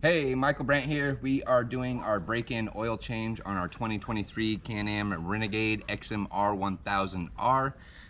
Hey, Michael Brandt here. We are doing our break-in oil change on our 2023 Can-Am Renegade XMR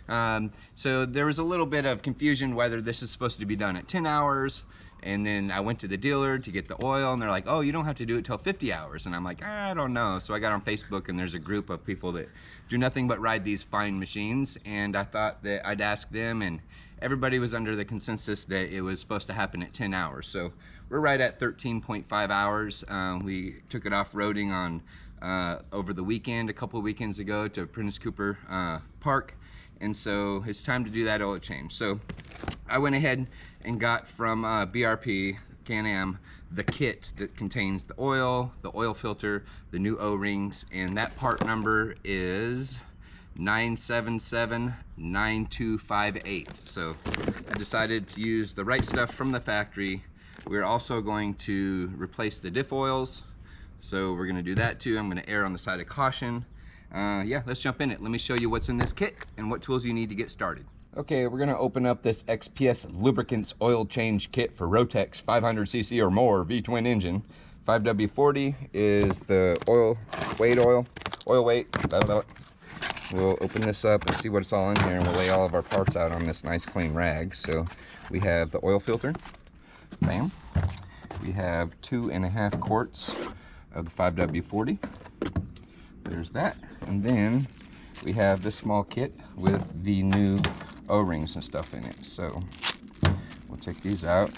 1000R. So there was a little bit of confusion whether this is supposed to be done at 10 hours, and then I went to the dealer to get the oil, and they're like, oh, you don't have to do it till 50 hours. And I'm like, I don't know. So I got on Facebook, and there's a group of people that do nothing but ride these fine machines, and I thought that I'd ask them, and everybody was under the consensus that it was supposed to happen at 10 hours. So we're right at 13.5 hours. We took it off-roading on over the weekend, a couple of weekends ago, to Prentice Cooper Park. And so it's time to do that oil change. So I went ahead and got from BRP Can-Am the kit that contains the oil filter, the new O-rings, and that part number is 9779258. So I decided to use the right stuff from the factory. We're also going to replace the diff oils, so we're going to do that too. I'm going to err on the side of caution. Yeah, let's jump in it. Let me show you what's in this kit and what tools you need to get started. Okay, we're going to open up this XPS Lubricants Oil Change Kit for Rotex 500cc or more V-twin engine. 5W40 is the oil weight. We'll open this up and see what's all in here, and we'll lay all of our parts out on this nice clean rag. So we have the oil filter, bam. We have 2.5 quarts of the 5W40. There's that. And then we have this small kit with the new O-rings and stuff in it. So we'll take these out,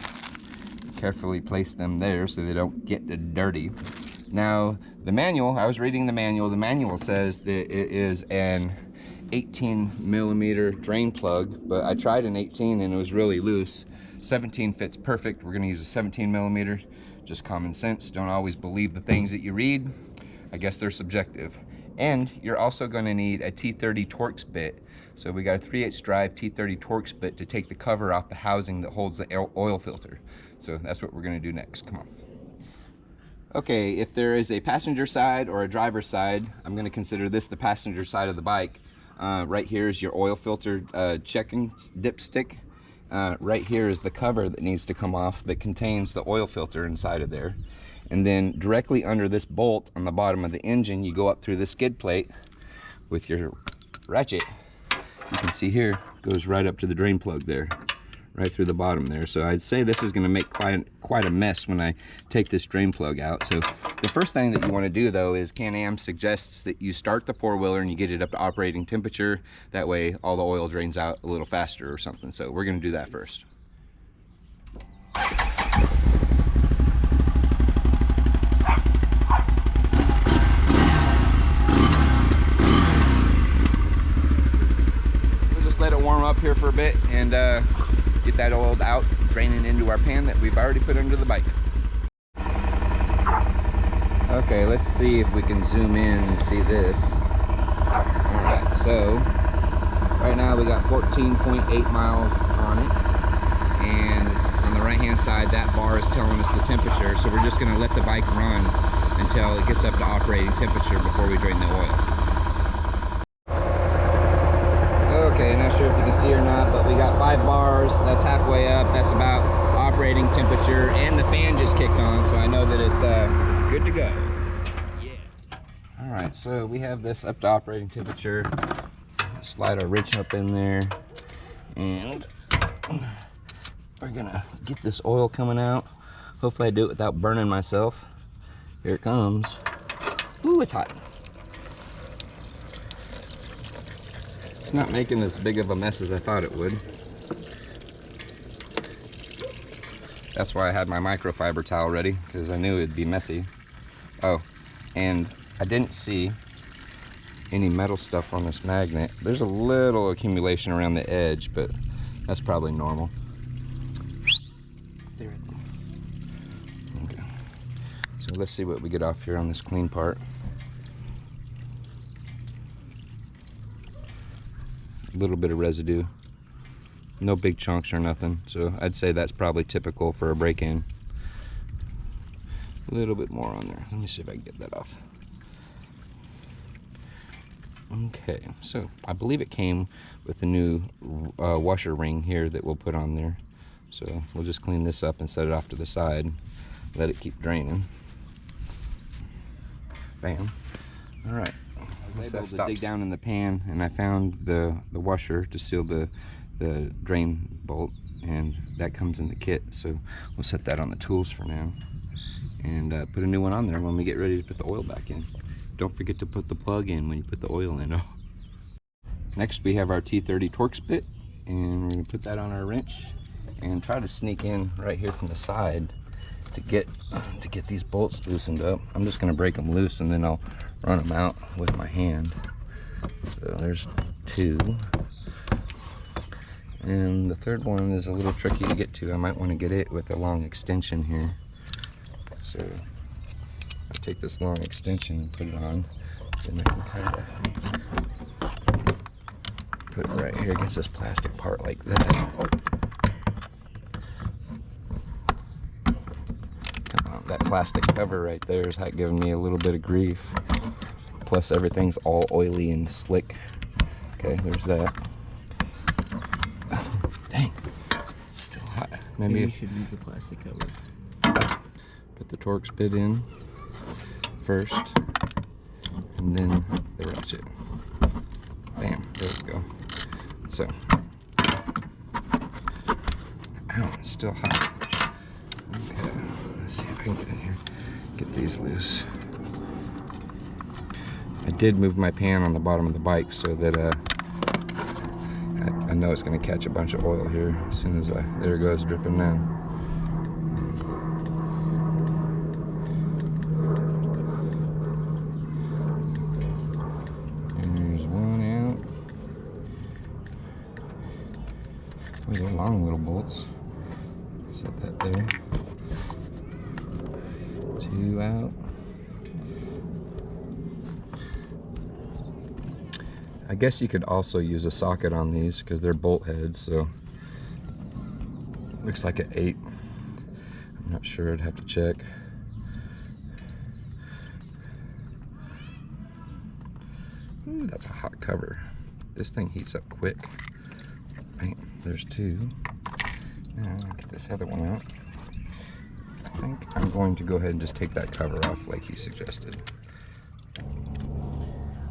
carefully place them there so they don't get dirty. Now, the manual, I was reading the manual says that it is an 18mm drain plug, but I tried an 18 and it was really loose. 17 fits perfect. We're gonna use a 17mm. Just common sense. Don't always believe the things that you read. I guess they're subjective. And you're also gonna need a T30 Torx bit. So we got a 3/8 drive T30 Torx bit to take the cover off the housing that holds the oil filter. So that's what we're gonna do next. Come on. Okay, if there is a passenger side or a driver side, I'm going to consider this the passenger side of the bike. Right here is your oil filter checking dipstick. Right here is the cover that needs to come off that contains the oil filter inside of there. And then directly under this bolt on the bottom of the engine, you go up through the skid plate with your ratchet. You can see here, goes right up to the drain plug there. Right through the bottom there. So I'd say this is going to make quite a mess when I take this drain plug out. So the first thing that you want to do though is Can-Am suggests that you start the four-wheeler and you get it up to operating temperature. That way all the oil drains out a little faster or something. So we're going to do that first. We'll just let it warm up here for a bit and get that oil out, draining into our pan that we've already put under the bike. Okay, let's see if we can zoom in and see this. Alright, so right now we got 14.8 miles on it, and on the right hand side that bar is telling us the temperature, so we're just going to let the bike run until it gets up to operating temperature before we drain the oil. Okay, not sure if you can see or not, but we got 5 bars. That's halfway up. That's about operating temperature, and the fan just kicked on, so I know that it's good to go. Yeah. All right, so we have this up to operating temperature. Slide our wrench up in there, and we're gonna get this oil coming out. Hopefully I do it without burning myself. Here it comes. Ooh, it's hot. It's not making as big of a mess as I thought it would. That's why I had my microfiber towel ready, because I knew it'd be messy. Oh, and I didn't see any metal stuff on this magnet. There's a little accumulation around the edge, but that's probably normal. There it is. Okay. So let's see what we get off here on this clean part. Little bit of residue, no big chunks or nothing, so I'd say that's probably typical for a break-in. A little bit more on there. Let me see if I can get that off. Okay, so I believe it came with the new washer ring here that we'll put on there. So we'll just clean this up and set it off to the side. let it keep draining. Bam. All right. I was able to dig down in the pan, and I found the washer to seal the drain bolt, and that comes in the kit. So we'll set that on the tools for now, and put a new one on there when we get ready to put the oil back in. Don't forget to put the plug in when you put the oil in. Next, we have our T30 Torx bit, and we're going to put that on our wrench and try to sneak in right here from the side to get these bolts loosened up. I'm just going to break them loose, and then I'll run them out with my hand. So there's two, and the third one is a little tricky to get to. I might want to get it with a long extension here. So I'll take this long extension and put it on, then I can kind of put it right here against this plastic part like that. That plastic cover right there is giving me a little bit of grief. Plus everything's all oily and slick. Okay, there's that. Dang, still hot. Maybe you should use the plastic cover. Put the Torx bit in first, and then the ratchet. Bam, there we go. So, ow, it's still hot. Okay, let's see if I can get in here, get these loose. I did move my pan on the bottom of the bike so that I know it's going to catch a bunch of oil here as soon as there it goes, dripping down. And there's one out. Oh, they're long little bolts. Set that there. Two out. I guess you could also use a socket on these because they're bolt heads, so looks like an 8. I'm not sure, I'd have to check. Ooh, that's a hot cover. This thing heats up quick. Right, there's 2. Now I'll get this other one out. I think I'm going to go ahead and just take that cover off like he suggested.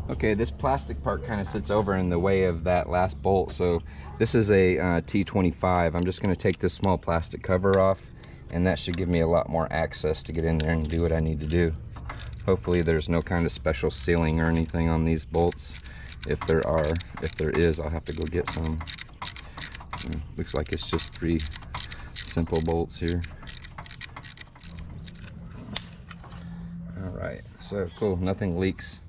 Okay, this plastic part kind of sits over in the way of that last bolt, so this is a T25. I'm just going to take this small plastic cover off, and that should give me a lot more access to get in there and do what I need to do. Hopefully there's no kind of special sealing or anything on these bolts. If there is, I'll have to go get some. Looks like it's just 3 simple bolts here. Alright, so cool, nothing leaks.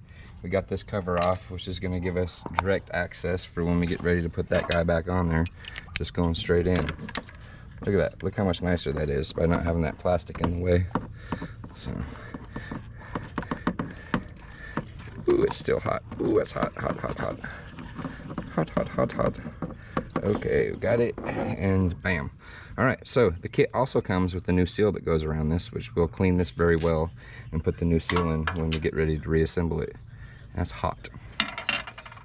We got this cover off, which is going to give us direct access for when we get ready to put that guy back on there. Just going straight in. Look at that. Look how much nicer that is by not having that plastic in the way. So, ooh, it's still hot. Ooh, it's hot, hot, hot, hot. Hot, hot, hot, hot. Okay, got it, and bam. Alright, so the kit also comes with the new seal that goes around this, which will clean this very well and put the new seal in when we get ready to reassemble it. That's hot.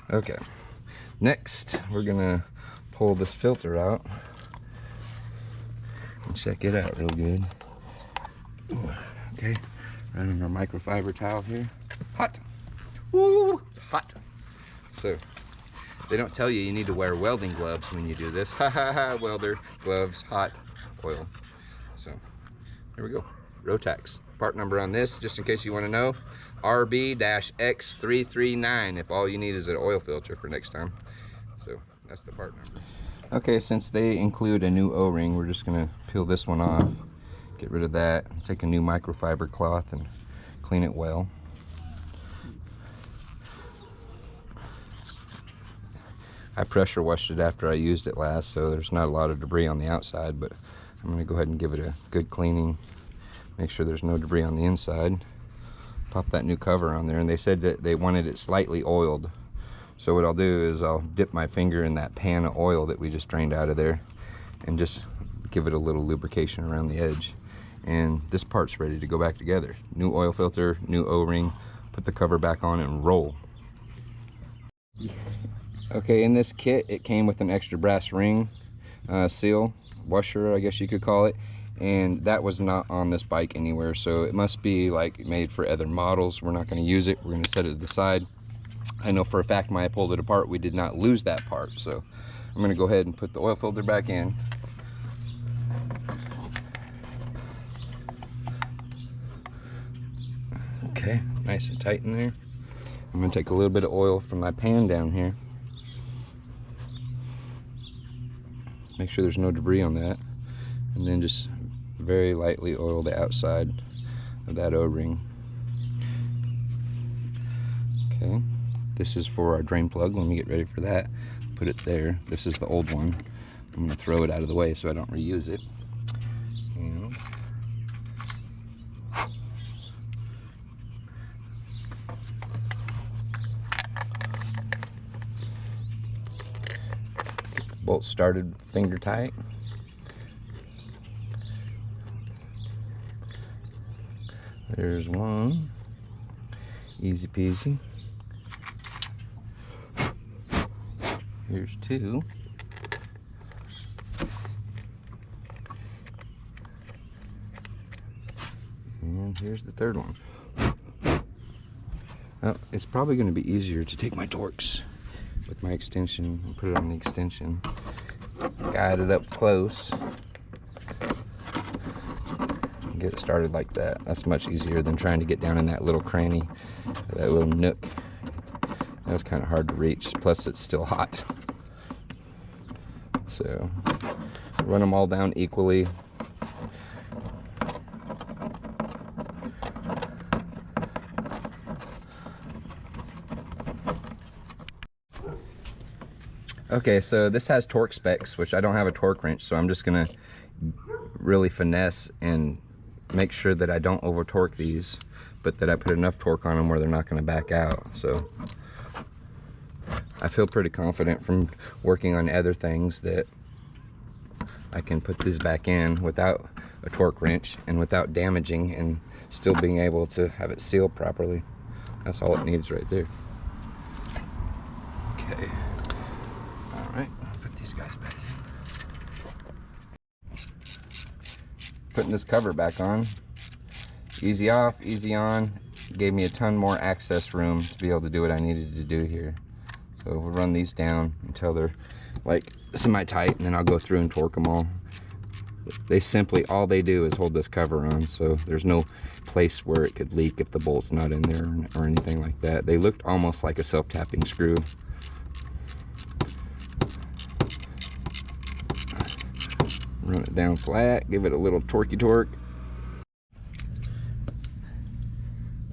Okay, next we're gonna pull this filter out and check it out real good. Ooh, okay, running our microfiber towel here. Hot. Ooh, it's hot. So they don't tell you need to wear welding gloves when you do this. Ha ha ha, welder, gloves, hot, oil. So there we go. Rotax. Part number on this, just in case you want to know, RB-X339, if all you need is an oil filter for next time. So that's the part number. Okay, since they include a new O-ring, we're just going to peel this one off, get rid of that, take a new microfiber cloth and clean it well. I pressure washed it after I used it last, so there's not a lot of debris on the outside, but I'm going to go ahead and give it a good cleaning. Make sure there's no debris on the inside. Pop that new cover on there, and they said that they wanted it slightly oiled. So what I'll do is I'll dip my finger in that pan of oil that we just drained out of there and just give it a little lubrication around the edge. And this part's ready to go back together. New oil filter, new O-ring, put the cover back on and roll. Okay, in this kit it came with an extra brass ring seal, washer I guess you could call it, and that was not on this bike anywhere, so it must be like made for other models. We're not going to use it. We're going to set it to the side. I know for a fact when I pulled it apart, we did not lose that part, so I'm going to go ahead and put the oil filter back in. Okay, nice and tight in there. I'm going to take a little bit of oil from my pan down here. Make sure there's no debris on that, and then just very lightly oil the outside of that O-ring. Okay, this is for our drain plug. Let me get ready for that. Put it there. This is the old one. I'm going to throw it out of the way so I don't reuse it. And get the bolt started finger tight. There's one. Easy peasy. Here's two. And here's the third one. Now, it's probably going to be easier to take my Torx with my extension and put it on the extension. Guide it up close. Get it started like that. That's much easier than trying to get down in that little cranny, that little nook. That was kind of hard to reach, plus it's still hot. So run them all down equally. Okay, so this has torque specs, which I don't have a torque wrench, so I'm just gonna really finesse and make sure that I don't over torque these, but that I put enough torque on them where they're not going to back out. So I feel pretty confident from working on other things that I can put these back in without a torque wrench and without damaging, and still being able to have it sealed properly. That's all it needs right there. Okay, all right, put these guys back in. Putting this cover back on. Easy off, easy on. Gave me a ton more access room to be able to do what I needed to do here. So we'll run these down until they're like semi-tight, and then I'll go through and torque them all. They simply, all they do is hold this cover on, so there's no place where it could leak if the bolt's not in there or anything like that. They looked almost like a self-tapping screw. Run it down flat, give it a little torquey torque.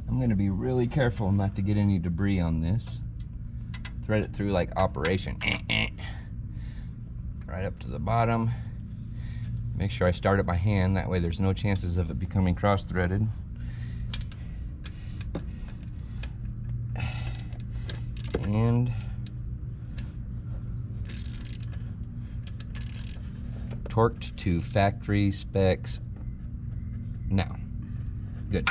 I'm going to be really careful not to get any debris on this. Thread it through like operation. Right up to the bottom. Make sure I start it by hand, that way there's no chances of it becoming cross-threaded. And torqued to factory specs now. Good.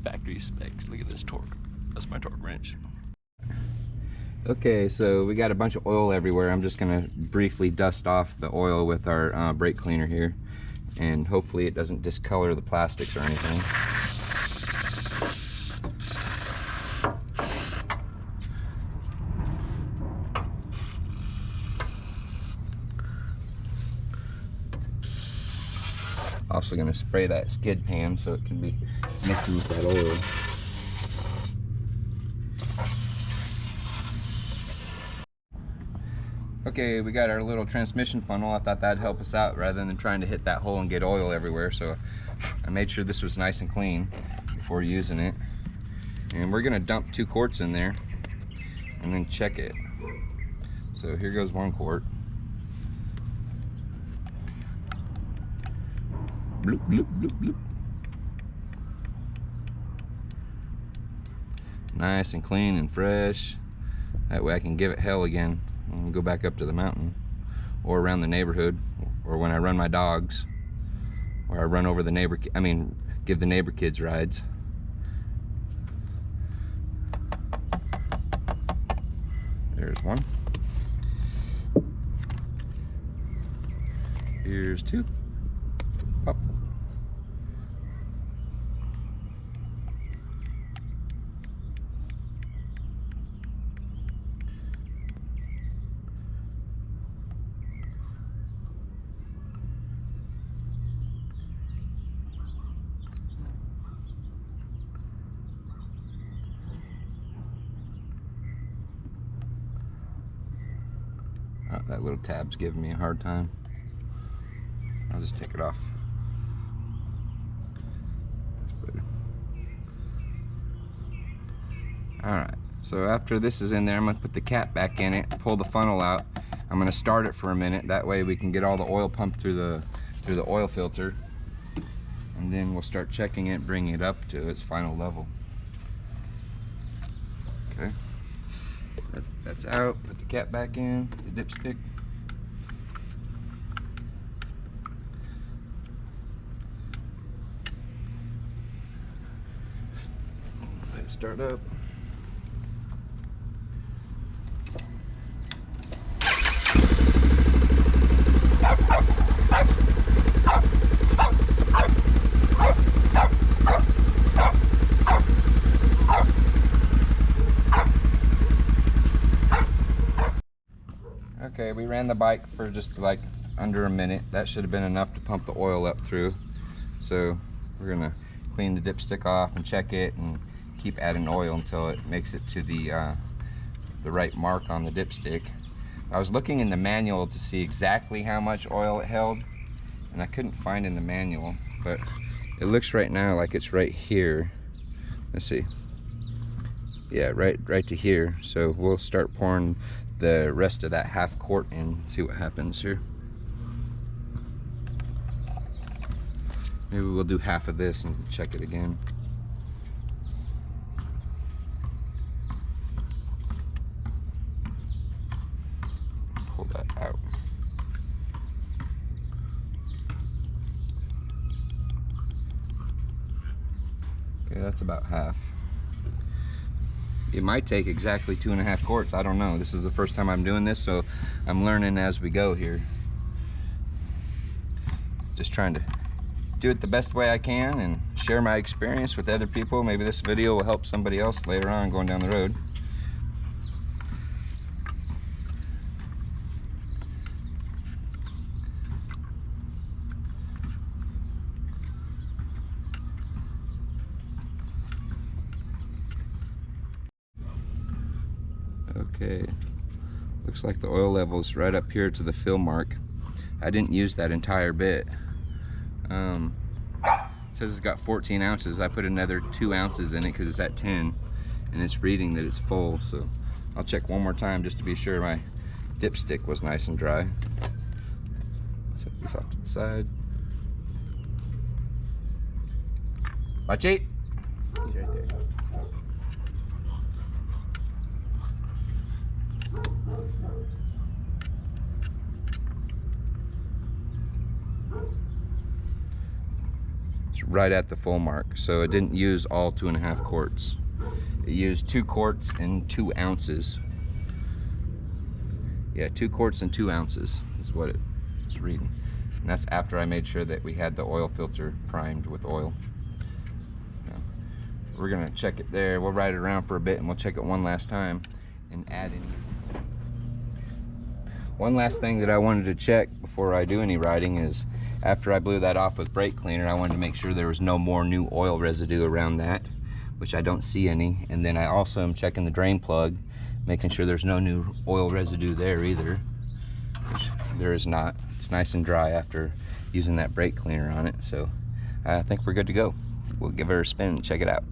Factory specs. Look at this torque. That's my torque wrench. Okay, so we got a bunch of oil everywhere. I'm just gonna briefly dust off the oil with our brake cleaner here, and hopefully it doesn't discolor the plastics or anything. Also going to spray that skid pan so it can be mixing with that oil. Okay, we got our little transmission funnel. I thought that'd help us out rather than trying to hit that hole and get oil everywhere. So I made sure this was nice and clean before using it. And we're going to dump 2 quarts in there and then check it. So here goes 1 quart. Bloop, bloop, bloop, bloop. Nice and clean and fresh. That way I can give it hell again when we go back up to the mountain or around the neighborhood, or when I run my dogs, or I run over the neighbor, give the neighbor kids rides. There's one. Here's 2. Up. Oh, that little tab's giving me a hard time. I'll just take it off. Alright, so after this is in there, I'm going to put the cap back in it, pull the funnel out. I'm going to start it for a minute. That way we can get all the oil pumped through the oil filter. And then we'll start checking it, bringing it up to its final level. Okay. That's out. Put the cap back in, the dipstick. Let it start up. Okay, we ran the bike for just like under a minute. That should have been enough to pump the oil up through. So we're gonna clean the dipstick off and check it and keep adding oil until it makes it to the right mark on the dipstick. I was looking in the manual to see exactly how much oil it held, and I couldn't find in the manual, but it looks right now like it's right here. Let's see. Yeah, right to here. So we'll start pouring the rest of that half quart in and see what happens here. Maybe we'll do half of this and check it again. Pull that out. Okay, that's about half. It might take exactly 2.5 quarts. I don't know. This is the first time I'm doing this, so I'm learning as we go here. Just trying to do it the best way I can and share my experience with other people. Maybe this video will help somebody else later on going down the road. Okay, looks like the oil level's right up here to the fill mark. I didn't use that entire bit. It says it's got 14 ounces. I put another 2 ounces in it because it's at 10 and it's reading that it's full. So I'll check one more time just to be sure my dipstick was nice and dry. Set this off to the side. Watch it. He's right there. It's right at the full mark, so it didn't use all 2.5 quarts. It used 2 quarts and 2 ounces. Yeah, 2 quarts and 2 ounces is what it's reading. And that's after I made sure that we had the oil filter primed with oil. Now, we're gonna check it there. We'll ride it around for a bit and we'll check it one last time and add in. One last thing that I wanted to check before I do any riding is after I blew that off with brake cleaner, I wanted to make sure there was no more new oil residue around that, which I don't see any. And then I also am checking the drain plug, making sure there's no new oil residue there either, which there is not. It's nice and dry after using that brake cleaner on it. So I think we're good to go. We'll give her a spin and check it out.